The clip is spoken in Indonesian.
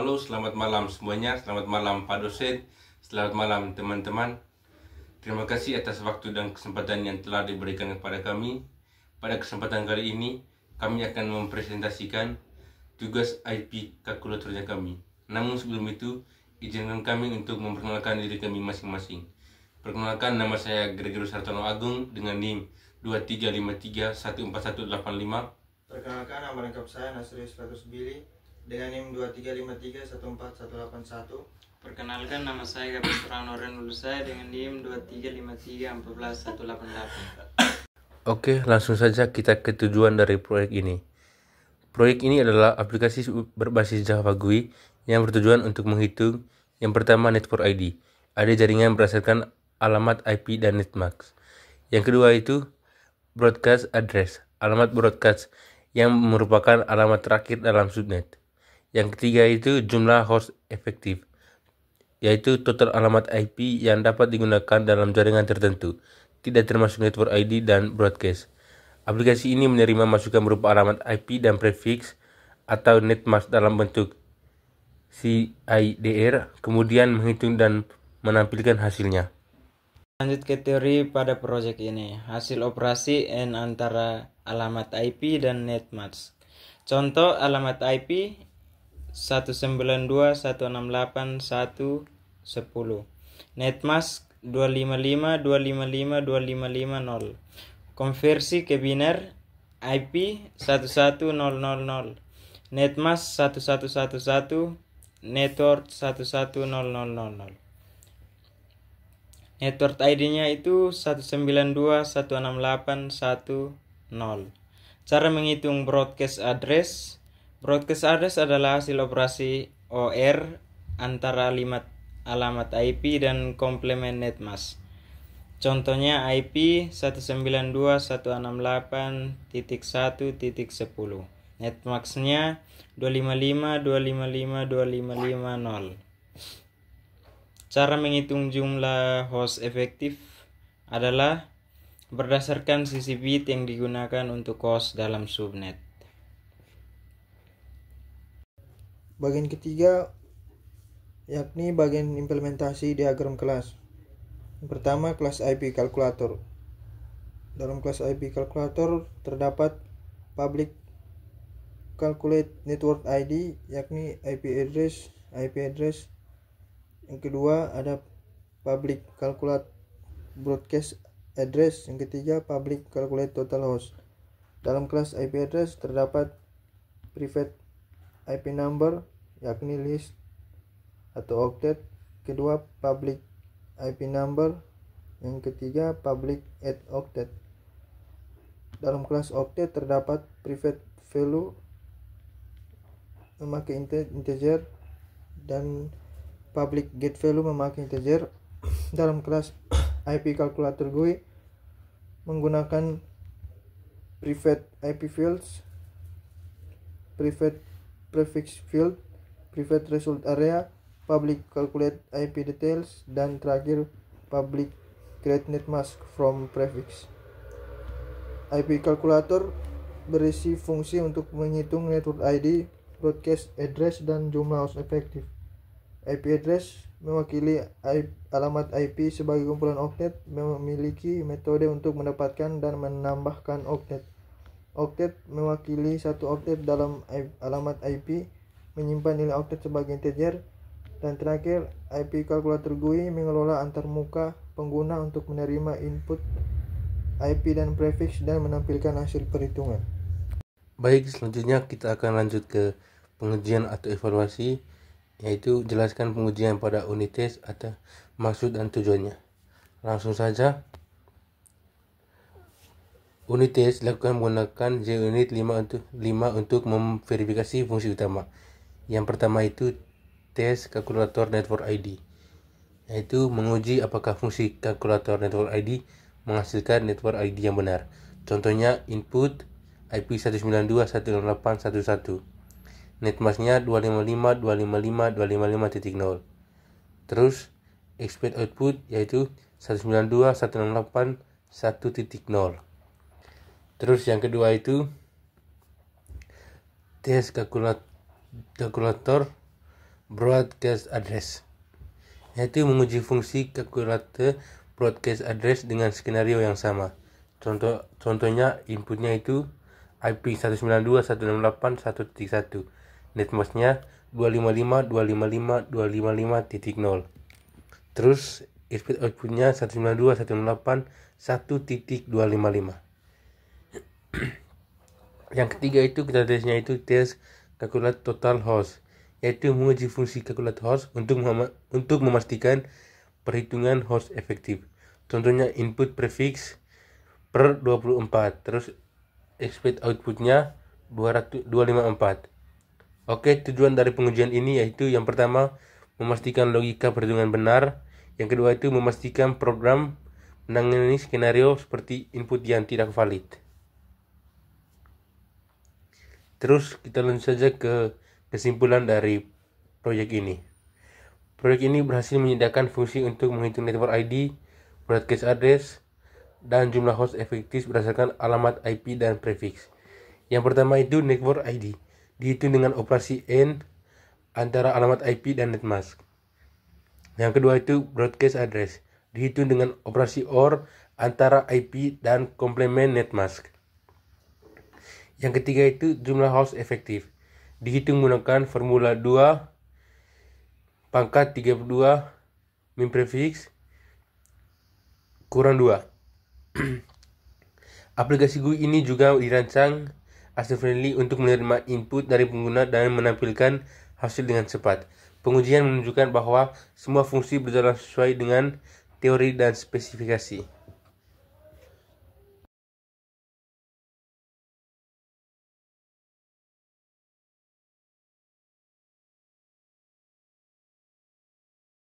Halo, selamat malam semuanya, selamat malam Pak dosen, selamat malam teman-teman. Terima kasih atas waktu dan kesempatan yang telah diberikan kepada kami. Pada kesempatan kali ini, kami akan mempresentasikan tugas IP kalkulatornya kami. Namun sebelum itu, izinkan kami untuk memperkenalkan diri kami masing-masing. Perkenalkan, nama saya Gregorius Hartono Agung dengan NIM 2353141185. Perkenalkan, nama lengkap saya Nasrius Fatus Billy dengan NIM 2353141181. Perkenalkan, nama saya Gabus Ranoren Lulusai dengan NIM 2353141188. Oke, langsung saja kita ke tujuan dari proyek ini. Proyek ini adalah aplikasi berbasis Java GUI yang bertujuan untuk menghitung yang pertama Network ID, ada jaringan berdasarkan alamat IP dan netmask. Yang kedua itu broadcast address, alamat broadcast yang merupakan alamat terakhir dalam subnet. Yang ketiga itu jumlah host efektif, yaitu total alamat IP yang dapat digunakan dalam jaringan tertentu, tidak termasuk network ID dan broadcast. Aplikasi ini menerima masukan berupa alamat IP dan prefix atau netmask dalam bentuk CIDR, kemudian menghitung dan menampilkan hasilnya. Lanjut ke teori pada proyek ini. Hasil operasi N antara alamat IP dan netmask. Contoh alamat IP 192.168.1.10, netmask 255.255.255.0. Konversi ke biner IP 11000, netmask 1111, network 110.000. Network ID-nya itu 192.168.1.0. Cara menghitung broadcast address. Broadcast address adalah hasil operasi OR antara alamat IP dan komplement netmask. Contohnya IP 192.168.1.10. Netmasknya 255.255.255.0. Cara menghitung jumlah host efektif adalah berdasarkan sisi bit yang digunakan untuk host dalam subnet. Bagian ketiga yakni bagian implementasi diagram kelas. Yang pertama, kelas IP kalkulator. Dalam kelas IP kalkulator terdapat public calculate network ID yakni IP address. Yang kedua ada public calculate broadcast address. Yang ketiga public calculate total host. Dalam kelas IP address terdapat private IP number yakni list atau octet. Kedua public IP number. Yang ketiga public at octet. Dalam kelas octet terdapat private value memakai integer dan public get value memakai integer. Dalam kelas IP calculator GUI menggunakan private IP fields, private prefix field, private result area, public calculate IP details, dan terakhir public create netmask from prefix. IP calculator berisi fungsi untuk menghitung network ID, broadcast address, dan jumlah host efektif. IP address mewakili alamat IP sebagai kumpulan oktet, memiliki metode untuk mendapatkan dan menambahkan oktet. Oktet mewakili satu oktet dalam alamat IP, menyimpan nilai oktet sebagai integer. Dan terakhir, IP kalkulator GUI mengelola antarmuka pengguna untuk menerima input IP dan prefix dan menampilkan hasil perhitungan. Baik, selanjutnya kita akan lanjut ke pengujian atau evaluasi, yaitu jelaskan pengujian pada unit tes atau maksud dan tujuannya. Langsung saja. Unit tes dilakukan menggunakan JUnit 5 untuk memverifikasi fungsi utama. Yang pertama itu tes kalkulator network ID, yaitu menguji apakah fungsi kalkulator network ID menghasilkan network ID yang benar. Contohnya input IP 192.168.1.1, netmasknya 255.255.255.0. Terus expect output yaitu 192.168.1.0. Terus yang kedua itu tes kalkulator broadcast address, yaitu menguji fungsi kalkulator broadcast address dengan skenario yang sama. Contohnya inputnya itu IP 192.168.1.1, netmasknya 255.255.255.0. Terus input outputnya 192.168.1.255. Yang ketiga itu kita tesnya itu tes calculate total host, yaitu menguji fungsi calculate host untuk memastikan perhitungan host efektif. Contohnya input prefix per 24, terus expect outputnya 254. Oke, tujuan dari pengujian ini yaitu yang pertama memastikan logika perhitungan benar, yang kedua itu memastikan program menangani skenario seperti input yang tidak valid. Terus kita lanjut saja ke kesimpulan dari proyek ini. Proyek ini berhasil menyediakan fungsi untuk menghitung network ID, broadcast address, dan jumlah host efektif berdasarkan alamat IP dan prefix. Yang pertama itu network ID, dihitung dengan operasi AND antara alamat IP dan netmask. Yang kedua itu broadcast address, dihitung dengan operasi OR antara IP dan komplement netmask. Yang ketiga itu jumlah host efektif, dihitung menggunakan formula 2 pangkat 32 min prefix kurang 2. Aplikasi GUI ini juga dirancang user friendly untuk menerima input dari pengguna dan menampilkan hasil dengan cepat. Pengujian menunjukkan bahwa semua fungsi berjalan sesuai dengan teori dan spesifikasi.